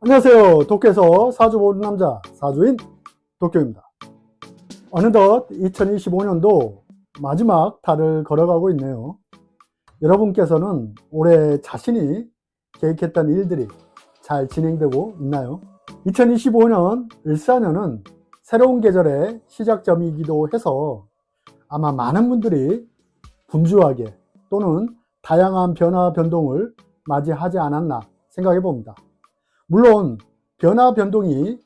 안녕하세요. 도쿄에서 사주 보는 남자 사주인 도쿄입니다. 어느덧 2025년도 마지막 달을 걸어가고 있네요. 여러분께서는 올해 자신이 계획했던 일들이 잘 진행되고 있나요? 2025년 을사년은 새로운 계절의 시작점이기도 해서 아마 많은 분들이 분주하게 또는 다양한 변화 변동을 맞이하지 않았나 생각해 봅니다. 물론 변화 변동이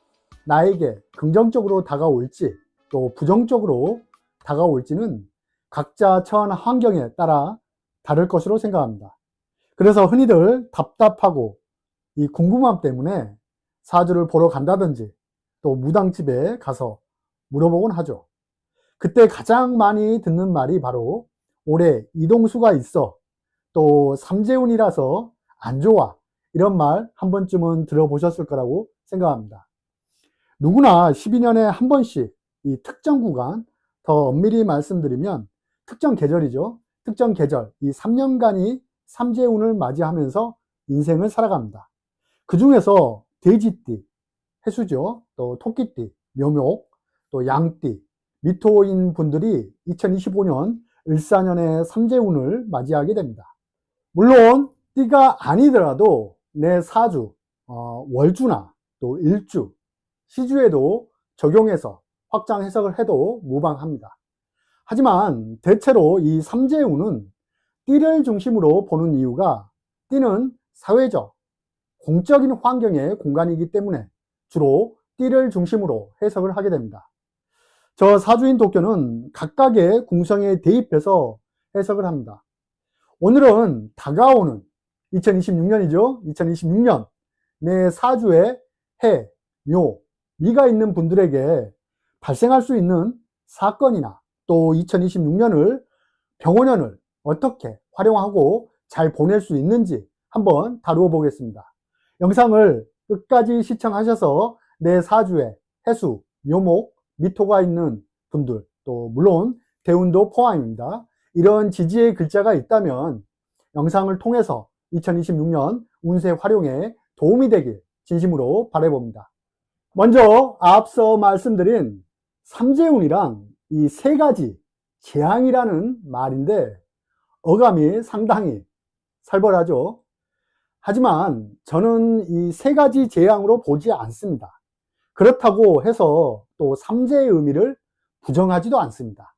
나에게 긍정적으로 다가올지 또 부정적으로 다가올지는 각자 처한 환경에 따라 다를 것으로 생각합니다. 그래서 흔히들 답답하고 이 궁금함 때문에 사주를 보러 간다든지 또 무당집에 가서 물어보곤 하죠. 그때 가장 많이 듣는 말이 바로 올해 이동수가 있어, 또 삼재운이라서 안 좋아, 이런 말 한 번쯤은 들어보셨을 거라고 생각합니다. 누구나 12년에 한 번씩 이 특정 구간, 더 엄밀히 말씀드리면 특정 계절이죠. 특정 계절, 이 3년간이 삼재운을 맞이하면서 인생을 살아갑니다. 그 중에서 돼지띠, 해수죠. 또 토끼띠, 묘목, 또 양띠, 미토인 분들이 2025년 을사년의 삼재운을 맞이하게 됩니다. 물론 띠가 아니더라도 내 사주, 월주나 또 일주, 시주에도 적용해서 확장 해석을 해도 무방합니다. 하지만 대체로 이 삼재운은 띠를 중심으로 보는 이유가 띠는 사회적, 공적인 환경의 공간이기 때문에 주로 띠를 중심으로 해석을 하게 됩니다. 저 사주인 도쿄는 각각의 궁성에 대입해서 해석을 합니다. 오늘은 다가오는 2026년이죠. 2026년 내 사주에 해, 묘, 미가 있는 분들에게 발생할 수 있는 사건이나 또 2026년을 병원년을 어떻게 활용하고 잘 보낼 수 있는지 한번 다루어 보겠습니다. 영상을 끝까지 시청하셔서 내 사주에 해수, 묘목, 미토가 있는 분들, 또 물론 대운도 포함입니다. 이런 지지의 글자가 있다면 영상을 통해서 2026년 운세 활용에 도움이 되길 진심으로 바라봅니다. 먼저 앞서 말씀드린 삼재운이랑 이 세 가지 재앙이라는 말인데 어감이 상당히 살벌하죠. 하지만 저는 이 세 가지 재앙으로 보지 않습니다. 그렇다고 해서 또 삼재의 의미를 부정하지도 않습니다.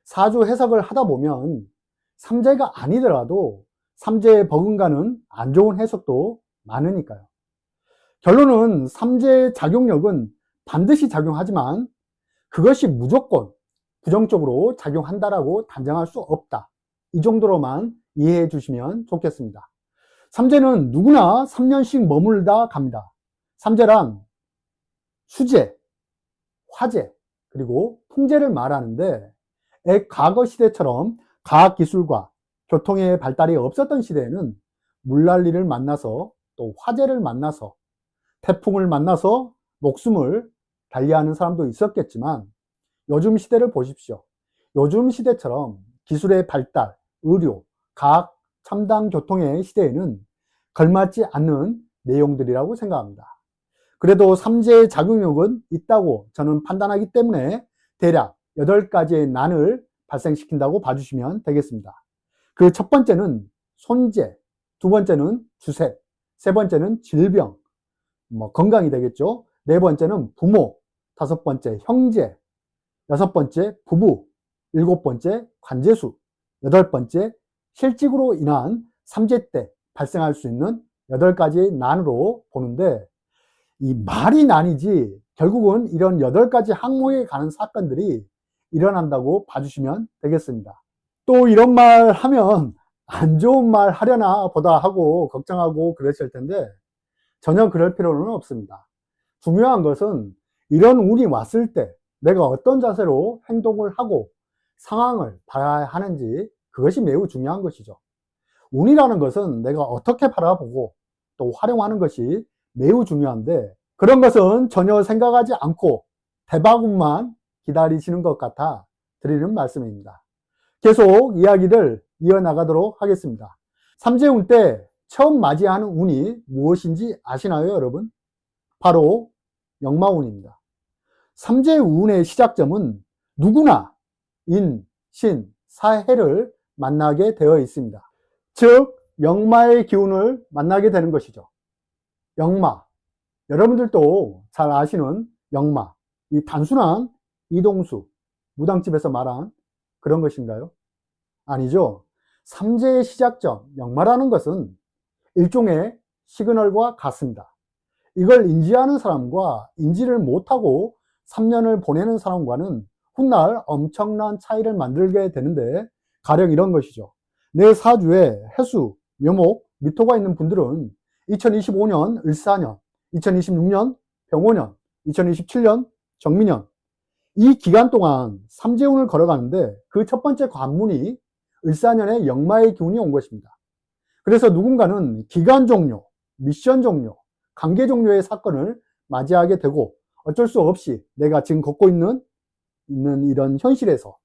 사주 해석을 하다 보면 삼재가 아니더라도 삼재에 버금가는 안 좋은 해석도 많으니까요. 결론은 삼재의 작용력은 반드시 작용하지만 그것이 무조건 부정적으로 작용한다라고 단정할 수 없다. 이 정도로만 이해해 주시면 좋겠습니다. 삼재는 누구나 3년씩 머물다 갑니다. 삼재란 수재, 화재, 그리고 풍재를 말하는데 과거 시대처럼 과학기술과 교통의 발달이 없었던 시대에는 물난리를 만나서 또 화재를 만나서 태풍을 만나서 목숨을 달리하는 사람도 있었겠지만 요즘 시대를 보십시오. 요즘 시대처럼 기술의 발달, 의료, 과학, 첨단 교통의 시대에는 걸맞지 않는 내용들이라고 생각합니다. 그래도 삼재의 작용력은 있다고 저는 판단하기 때문에 대략 8가지의 난을 발생시킨다고 봐주시면 되겠습니다. 그 첫 번째는 손재, 두 번째는 주색, 세 번째는 질병, 건강이 되겠죠. 네 번째는 부모, 다섯 번째 형제, 여섯 번째 부부, 일곱 번째 관제수, 여덟 번째 실직으로 인한 삼재 때 발생할 수 있는 8가지의 난으로 보는데 이 말이 난이지 결국은 이런 8가지 항목에 가는 사건들이 일어난다고 봐주시면 되겠습니다. 또 이런 말 하면 안 좋은 말 하려나 보다 하고 걱정하고 그랬을 텐데 전혀 그럴 필요는 없습니다. 중요한 것은 이런 운이 왔을 때 내가 어떤 자세로 행동을 하고 상황을 봐야 하는지 그것이 매우 중요한 것이죠. 운이라는 것은 내가 어떻게 바라보고 또 활용하는 것이 매우 중요한데 그런 것은 전혀 생각하지 않고 대박운만 기다리시는 것 같아 드리는 말씀입니다. 계속 이야기를 이어나가도록 하겠습니다. 삼재운 때 처음 맞이하는 운이 무엇인지 아시나요, 여러분? 바로 역마운입니다. 삼재의 운의 시작점은 누구나 인, 신, 사해를 만나게 되어 있습니다. 즉 역마의 기운을 만나게 되는 것이죠. 역마, 여러분들도 잘 아시는 역마, 이 단순한 이동수, 무당집에서 말한 그런 것인가요? 아니죠. 삼재의 시작점, 역마라는 것은 일종의 시그널과 같습니다. 이걸 인지하는 사람과 인지를 못하고 3년을 보내는 사람과는 훗날 엄청난 차이를 만들게 되는데, 가령 이런 것이죠. 내 사주에 해수, 묘목, 미토가 있는 분들은 2025년 을사년, 2026년 병오년, 2027년 정미년, 이 기간 동안 삼재운을 걸어가는데 그 첫 번째 관문이 을사년의 역마의 기운이 온 것입니다. 그래서 누군가는 기간 종료, 미션 종료, 관계 종료의 사건을 맞이하게 되고 어쩔 수 없이 내가 지금 걷고 있는 이런 현실에서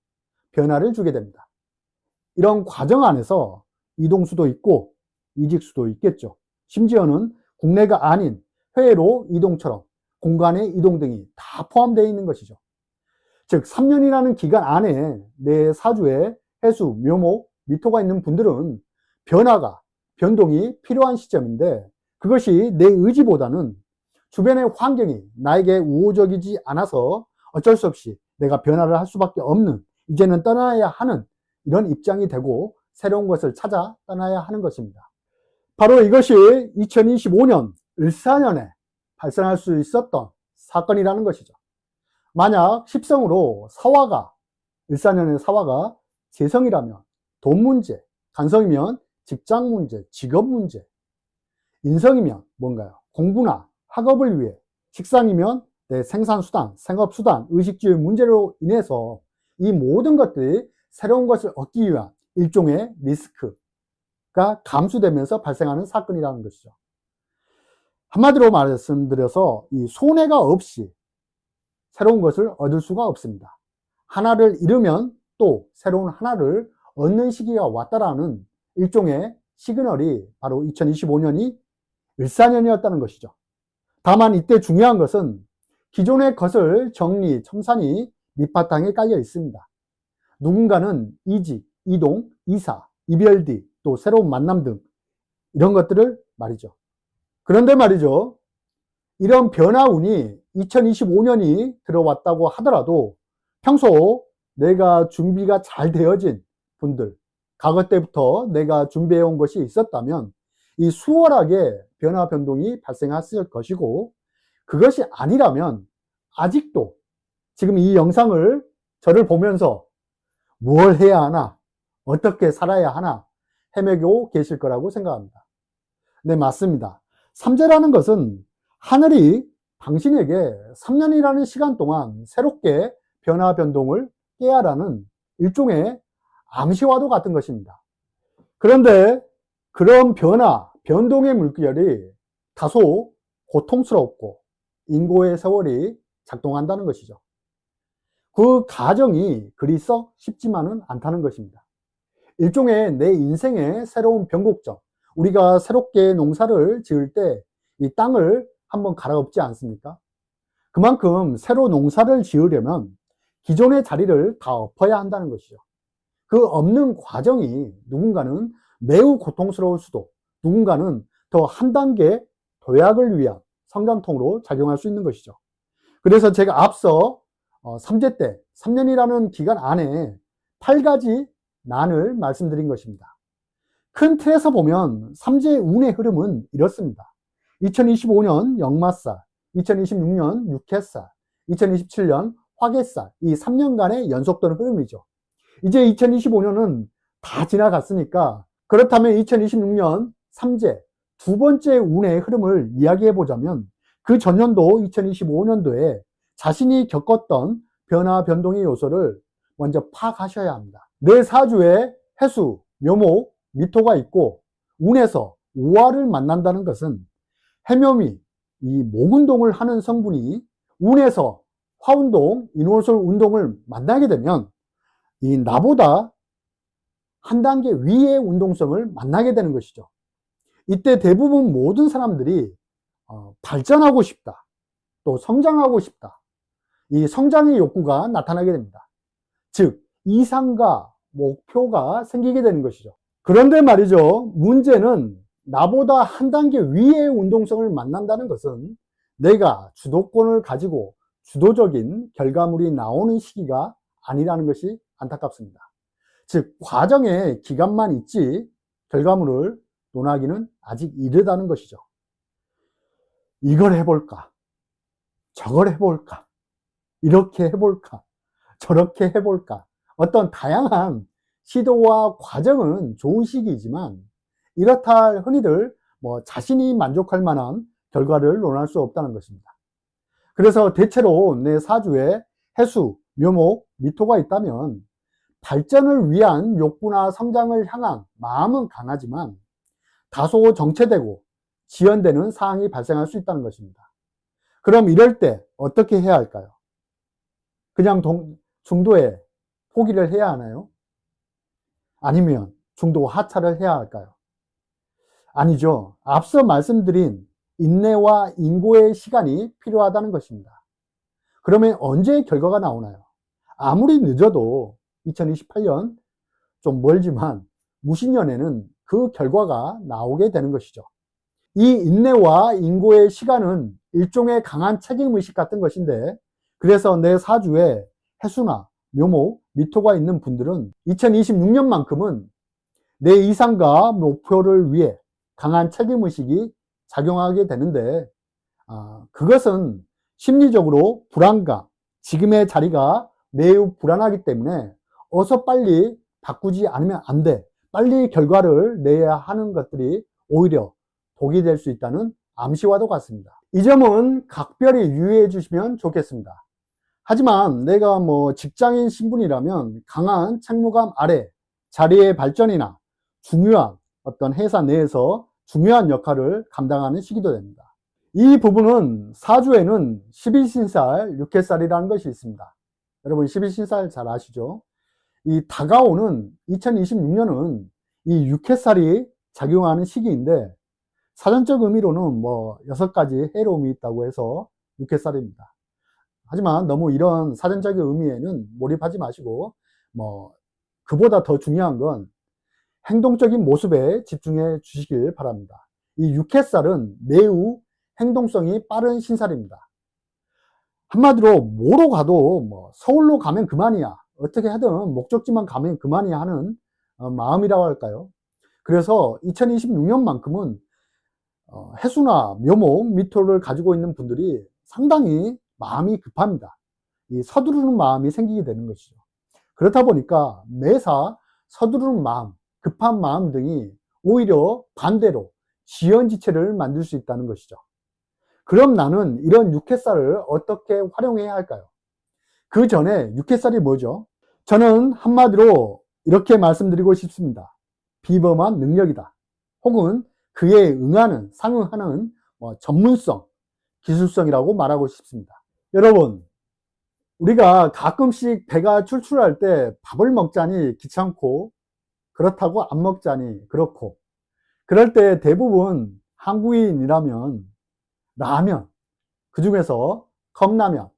변화를 주게 됩니다. 이런 과정 안에서 이동수도 있고 이직수도 있겠죠. 심지어는 국내가 아닌 해외로 이동처럼 공간의 이동 등이 다 포함되어 있는 것이죠. 즉 3년이라는 기간 안에 내 사주에 해수, 묘목, 미토가 있는 분들은 변화가, 변동이 필요한 시점인데, 그것이 내 의지보다는 주변의 환경이 나에게 우호적이지 않아서 어쩔 수 없이 내가 변화를 할 수밖에 없는, 이제는 떠나야 하는 이런 입장이 되고 새로운 것을 찾아 떠나야 하는 것입니다. 바로 이것이 2025년 을사년에 발생할 수 있었던 사건이라는 것이죠. 만약 십성으로 사화가, 을사년의 사화가 재성이라면 돈 문제, 간성이면 직장 문제, 직업 문제, 인성이면 뭔가요? 공부나 학업을 위해, 식상이면 내 생산수단, 생업수단, 의식주의 문제로 인해서 이 모든 것들이 새로운 것을 얻기 위한 일종의 리스크가 감수되면서 발생하는 사건이라는 것이죠. 한마디로 말씀드려서 이 손해가 없이 새로운 것을 얻을 수가 없습니다. 하나를 잃으면 또 새로운 하나를 얻는 시기가 왔다라는 일종의 시그널이 바로 2025년이 을사년이었다는 것이죠. 다만 이때 중요한 것은 기존의 것을 정리, 청산이 밑바탕에 깔려 있습니다. 누군가는 이직, 이동, 이사, 이별 뒤 또 새로운 만남 등 이런 것들을 말이죠. 그런데 말이죠, 이런 변화운이 2025년이 들어왔다고 하더라도 평소 내가 준비가 잘 되어진 분들, 과거 때부터 내가 준비해 온 것이 있었다면 이 수월하게 변화 변동이 발생했을 것이고, 그것이 아니라면 아직도 지금 이 영상을 저를 보면서 뭘 해야 하나, 어떻게 살아야 하나 헤매고 계실 거라고 생각합니다. 네, 맞습니다. 삼재라는 것은 하늘이 당신에게 3년이라는 시간 동안 새롭게 변화 변동을 깨야라는 일종의 암시와도 같은 것입니다. 그런데 그런 변화, 변동의 물결이 다소 고통스럽고 인고의 세월이 작동한다는 것이죠. 그 과정이 그리 썩 쉽지만은 않다는 것입니다. 일종의 내 인생의 새로운 변곡점, 우리가 새롭게 농사를 지을 때 이 땅을 한번 갈아엎지 않습니까? 그만큼 새로 농사를 지으려면 기존의 자리를 다 엎어야 한다는 것이죠. 그 엎는 과정이 누군가는 매우 고통스러울 수도, 누군가는 더 한 단계 도약을 위한 성장통으로 작용할 수 있는 것이죠. 그래서 제가 앞서 삼재 때 3년이라는 기간 안에 8가지 난을 말씀드린 것입니다. 큰 틀에서 보면 삼재의 운의 흐름은 이렇습니다. 2025년 역마살, 2026년 육해살, 2027년 화개살, 이 3년간의 연속되는 흐름이죠. 이제 2025년은 다 지나갔으니까, 그렇다면 2026년 삼재 두 번째 운의 흐름을 이야기해 보자면, 그 전년도 2025년도에 자신이 겪었던 변화 변동의 요소를 먼저 파악하셔야 합니다. 내 사주에 해수, 묘목, 미토가 있고 운에서 오화를 만난다는 것은 해묘미, 이 목운동을 하는 성분이 운에서 화운동, 인월술 운동을 만나게 되면 이 나보다 한 단계 위의 운동성을 만나게 되는 것이죠. 이때 대부분 모든 사람들이 발전하고 싶다, 또 성장하고 싶다. 이 성장의 욕구가 나타나게 됩니다. 즉, 이상과 목표가 생기게 되는 것이죠. 그런데 말이죠. 문제는 나보다 한 단계 위의 운동성을 만난다는 것은 내가 주도권을 가지고 주도적인 결과물이 나오는 시기가 아니라는 것이 안타깝습니다. 즉, 과정의 기간만 있지 결과물을 논하기는 아직 이르다는 것이죠. 이걸 해볼까? 저걸 해볼까? 이렇게 해볼까? 저렇게 해볼까? 어떤 다양한 시도와 과정은 좋은 시기이지만 이렇다 할 흔히들 자신이 만족할 만한 결과를 논할 수 없다는 것입니다. 그래서 대체로 내 사주에 해수, 묘목, 미토가 있다면 발전을 위한 욕구나 성장을 향한 마음은 강하지만 다소 정체되고 지연되는 사항이 발생할 수 있다는 것입니다. 그럼 이럴 때 어떻게 해야 할까요? 그냥 중도에 포기를 해야 하나요? 아니면 중도 하차를 해야 할까요? 아니죠. 앞서 말씀드린 인내와 인고의 시간이 필요하다는 것입니다. 그러면 언제 결과가 나오나요? 아무리 늦어도 2028년 좀 멀지만 무신년에는 그 결과가 나오게 되는 것이죠. 이 인내와 인고의 시간은 일종의 강한 책임의식 같은 것인데, 그래서 내 사주에 해수나 묘목, 미토가 있는 분들은 2026년만큼은 내 이상과 목표를 위해 강한 책임의식이 작용하게 되는데, 그것은 심리적으로 불안감, 지금의 자리가 매우 불안하기 때문에 어서 빨리 바꾸지 않으면 안 돼. 빨리 결과를 내야 하는 것들이 오히려 독이 될 수 있다는 암시와도 같습니다. 이 점은 각별히 유의해 주시면 좋겠습니다. 하지만 내가 직장인 신분이라면 강한 책무감 아래 자리의 발전이나 중요한 어떤 회사 내에서 중요한 역할을 감당하는 시기도 됩니다. 이 부분은 사주에는 11신살, 6회살이라는 것이 있습니다. 여러분 11신살 잘 아시죠? 이 다가오는 2026년은 이 6회살이 작용하는 시기인데 사전적 의미로는 6가지 해로움이 있다고 해서 6회살입니다. 하지만 너무 이런 사전적인 의미에는 몰입하지 마시고 그보다 더 중요한 건 행동적인 모습에 집중해 주시길 바랍니다. 이 6회살은 매우 행동성이 빠른 신살입니다. 한마디로 뭐로 가도 서울로 가면 그만이야, 어떻게 하든 목적지만 가면 그만이야 하는 마음이라고 할까요? 그래서 2026년만큼은 해수나 묘목, 미토를 가지고 있는 분들이 상당히 마음이 급합니다. 이 서두르는 마음이 생기게 되는 것이죠. 그렇다 보니까 매사 서두르는 마음, 급한 마음 등이 오히려 반대로 지연지체를 만들 수 있다는 것이죠. 그럼 나는 이런 6회살을 어떻게 활용해야 할까요? 그 전에 6회살이 뭐죠? 저는 한마디로 이렇게 말씀드리고 싶습니다. 비범한 능력이다. 혹은 그에 응하는, 상응하는 전문성, 기술성이라고 말하고 싶습니다. 여러분, 우리가 가끔씩 배가 출출할 때 밥을 먹자니 귀찮고 그렇다고 안 먹자니 그렇고, 그럴 때 대부분 한국인이라면 라면, 그 중에서 컵라면,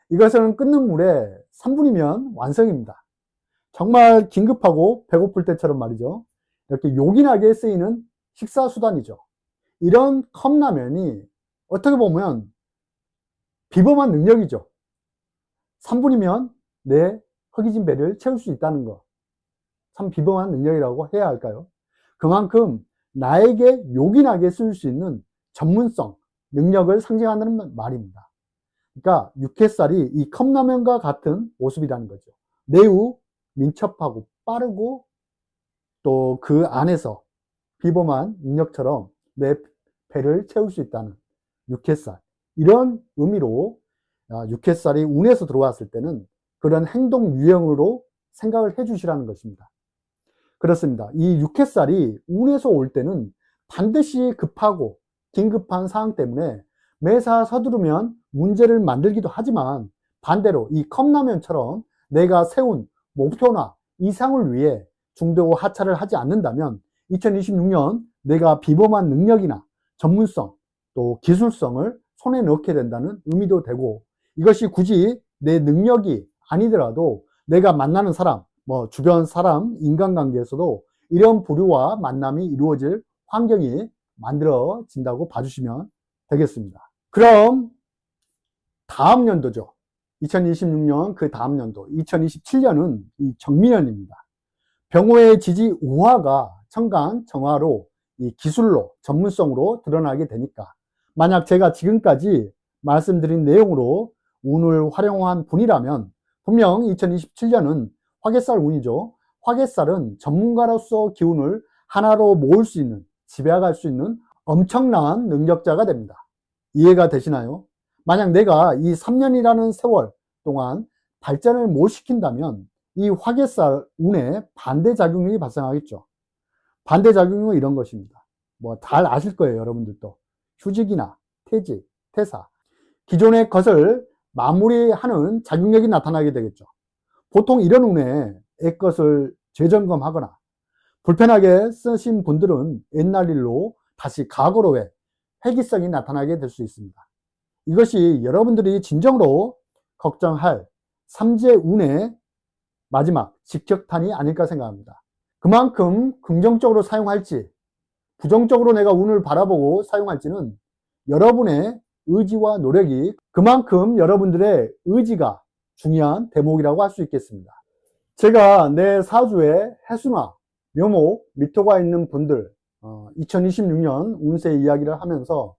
이것은 끓는 물에 3분이면 완성입니다. 정말 긴급하고 배고플 때처럼 말이죠. 이렇게 요긴하게 쓰이는 식사수단이죠. 이런 컵라면이 어떻게 보면 비범한 능력이죠. 3분이면 내 허기진 배를 채울 수 있다는 것. 참 비범한 능력이라고 해야 할까요? 그만큼 나에게 요긴하게 쓸 수 있는 전문성, 능력을 상징하는 말입니다. 그러니까 6회살이 이 컵라면과 같은 모습이라는 거죠. 매우 민첩하고 빠르고 또 그 안에서 비범한 능력처럼 내 배를 채울 수 있다는 6회살. 이런 의미로 6회살이 운에서 들어왔을 때는 그런 행동 유형으로 생각을 해 주시라는 것입니다. 그렇습니다. 이 6회살이 운에서 올 때는 반드시 급하고 긴급한 상황 때문에 매사 서두르면 문제를 만들기도 하지만, 반대로 이 컵라면처럼 내가 세운 목표나 이상을 위해 중도 하차를 하지 않는다면 2026년 내가 비범한 능력이나 전문성 또 기술성을 손에 넣게 된다는 의미도 되고, 이것이 굳이 내 능력이 아니더라도 내가 만나는 사람, 주변 사람, 인간관계에서도 이런 부류와 만남이 이루어질 환경이 만들어진다고 봐주시면 되겠습니다. 그럼 다음 연도죠. 2026년 그 다음 연도 2027년은 이 정미년입니다. 병호의 지지 우화가 청강 정화로 이 기술로 전문성으로 드러나게 되니까, 만약 제가 지금까지 말씀드린 내용으로 운을 활용한 분이라면 분명 2027년은 화개살 운이죠. 화개살은 전문가로서 기운을 하나로 모을 수 있는, 지배할 수 있는 엄청난 능력자가 됩니다. 이해가 되시나요? 만약 내가 이 3년이라는 세월 동안 발전을 못 시킨다면 이 화개살 운에 반대작용이 발생하겠죠. 반대작용은 이런 것입니다. 잘 아실 거예요, 여러분들도. 휴직이나 퇴직, 퇴사, 기존의 것을 마무리하는 작용력이 나타나게 되겠죠. 보통 이런 운에 애것을 재점검하거나 불편하게 쓰신 분들은 옛날 일로 다시 과거로의 회귀성이 나타나게 될 수 있습니다. 이것이 여러분들이 진정으로 걱정할 삼재 운의 마지막 직격탄이 아닐까 생각합니다. 그만큼 긍정적으로 사용할지 부정적으로 내가 운을 바라보고 사용할지는 여러분의 의지와 노력이, 그만큼 여러분들의 의지가 중요한 대목이라고 할 수 있겠습니다. 제가 내 사주에 해수나 묘목, 미토가 있는 분들 2026년 운세 이야기를 하면서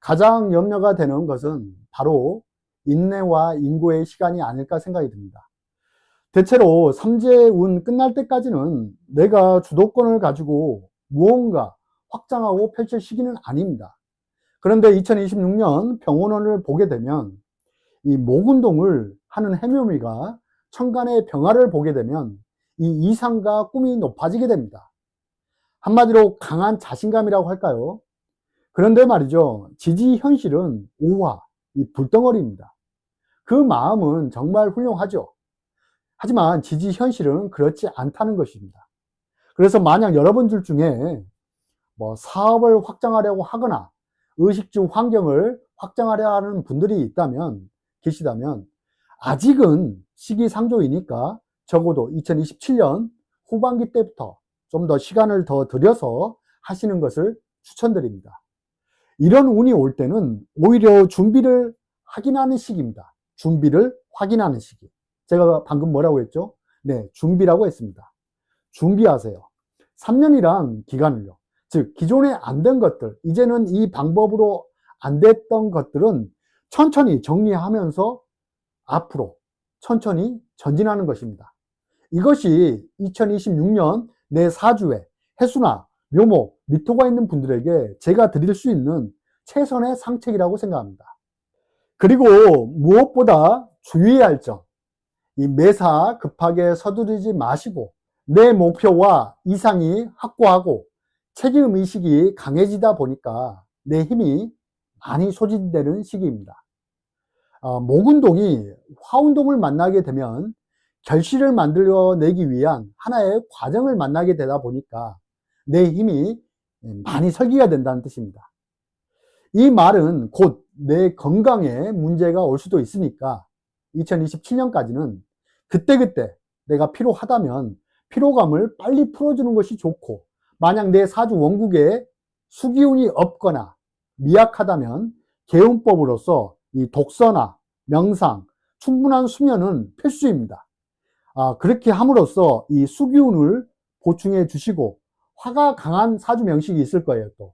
가장 염려가 되는 것은 바로 인내와 인고의 시간이 아닐까 생각이 듭니다. 대체로 삼재운 끝날 때까지는 내가 주도권을 가지고 무언가 확장하고 펼칠 시기는 아닙니다. 그런데 2026년 병원원을 보게 되면 이 목운동을 하는 해묘미가 천간의 병화를 보게 되면 이 이상과 꿈이 높아지게 됩니다. 한마디로 강한 자신감이라고 할까요? 그런데 말이죠, 지지 현실은 오화, 이 불덩어리입니다. 그 마음은 정말 훌륭하죠. 하지만 지지 현실은 그렇지 않다는 것입니다. 그래서 만약 여러분들 중에 사업을 확장하려고 하거나 의식주 환경을 확장하려 하는 분들이 계시다면 아직은 시기상조이니까 적어도 2027년 후반기 때부터 좀 더 시간을 더 들여서 하시는 것을 추천드립니다. 이런 운이 올 때는 오히려 준비를 확인하는 시기입니다. 준비를 확인하는 시기. 제가 방금 뭐라고 했죠? 네, 준비라고 했습니다. 준비하세요. 3년이란 기간을요. 즉 기존에 안 된 것들, 이제는 이 방법으로 안 됐던 것들은 천천히 정리하면서 앞으로 천천히 전진하는 것입니다. 이것이 2026년 내 사주에 해수나 묘목, 미토가 있는 분들에게 제가 드릴 수 있는 최선의 상책이라고 생각합니다. 그리고 무엇보다 주의해야 할 점, 이 매사 급하게 서두르지 마시고 내 목표와 이상이 확고하고 책임의식이 강해지다 보니까 내 힘이 많이 소진되는 시기입니다. 목운동이 화운동을 만나게 되면 결실을 만들어내기 위한 하나의 과정을 만나게 되다 보니까 내 힘이 많이 설기가 된다는 뜻입니다. 이 말은 곧 내 건강에 문제가 올 수도 있으니까 2027년까지는 그때그때 내가 피로하다면 피로감을 빨리 풀어주는 것이 좋고, 만약 내 사주 원국에 수기운이 없거나 미약하다면 개운법으로서 이 독서나 명상, 충분한 수면은 필수입니다. 그렇게 함으로써 이 수기운을 보충해 주시고, 화가 강한 사주 명식이 있을 거예요. 또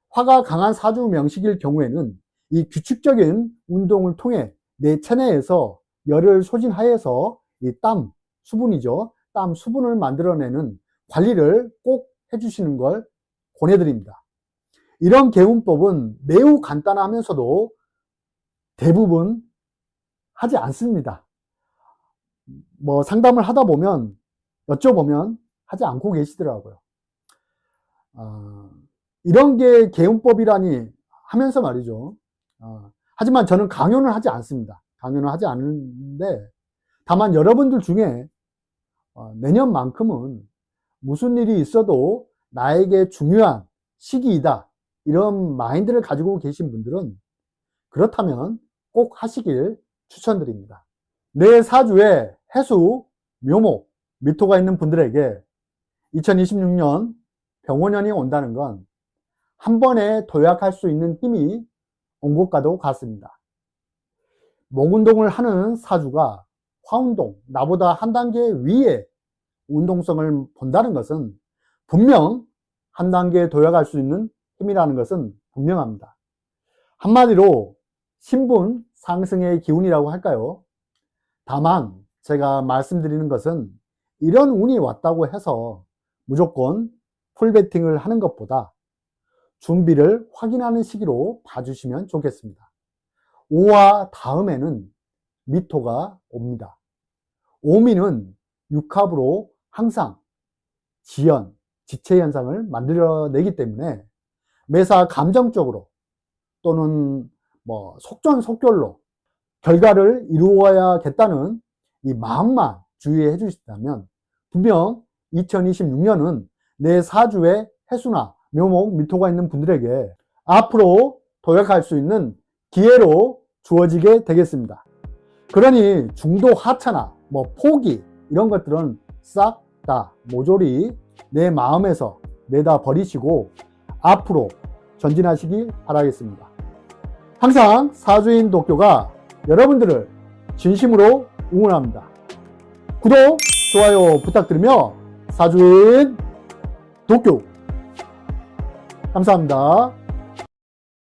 화가 강한 사주 명식일 경우에는 이 규칙적인 운동을 통해 내 체내에서 열을 소진하여서 이 땀 수분이죠. 땀 수분을 만들어내는 관리를 꼭 해주시는 걸 권해드립니다. 이런 개운법은 매우 간단하면서도 대부분 하지 않습니다. 상담을 하다 보면, 여쭤보면 하지 않고 계시더라고요. 이런 게 개운법이라니 하면서 말이죠. 하지만 저는 강요는 하지 않습니다. 강요는 하지 않는데, 다만 여러분들 중에 내년만큼은 무슨 일이 있어도 나에게 중요한 시기이다, 이런 마인드를 가지고 계신 분들은 그렇다면 꼭 하시길 추천드립니다. 내 사주에 해수, 묘목, 미토가 있는 분들에게 2026년 병원년이 온다는 건 한 번에 도약할 수 있는 힘이 온 것과도 같습니다. 목운동을 하는 사주가 화운동, 나보다 한 단계 위에 운동성을 본다는 것은 분명 한 단계 도약할 수 있는 힘이라는 것은 분명합니다. 한마디로 신분 상승의 기운이라고 할까요? 다만 제가 말씀드리는 것은 이런 운이 왔다고 해서 무조건 풀베팅을 하는 것보다 준비를 확인하는 시기로 봐주시면 좋겠습니다. 5화 다음에는 미토가 옵니다. 오미는 육합으로 항상 지연, 지체 현상을 만들어내기 때문에 매사 감정적으로 또는 속전속결로 결과를 이루어야겠다는 이 마음만 주의해 주신다면 분명 2026년은 내 사주에 해수나 묘목, 미토가 있는 분들에게 앞으로 도약할 수 있는 기회로 주어지게 되겠습니다. 그러니 중도 하차나 포기 이런 것들은 싹 다 모조리 내 마음에서 내다 버리시고 앞으로 전진하시기 바라겠습니다. 항상 사주인 도쿄가 여러분들을 진심으로 응원합니다. 구독, 좋아요 부탁드리며 사주인 도쿄 감사합니다.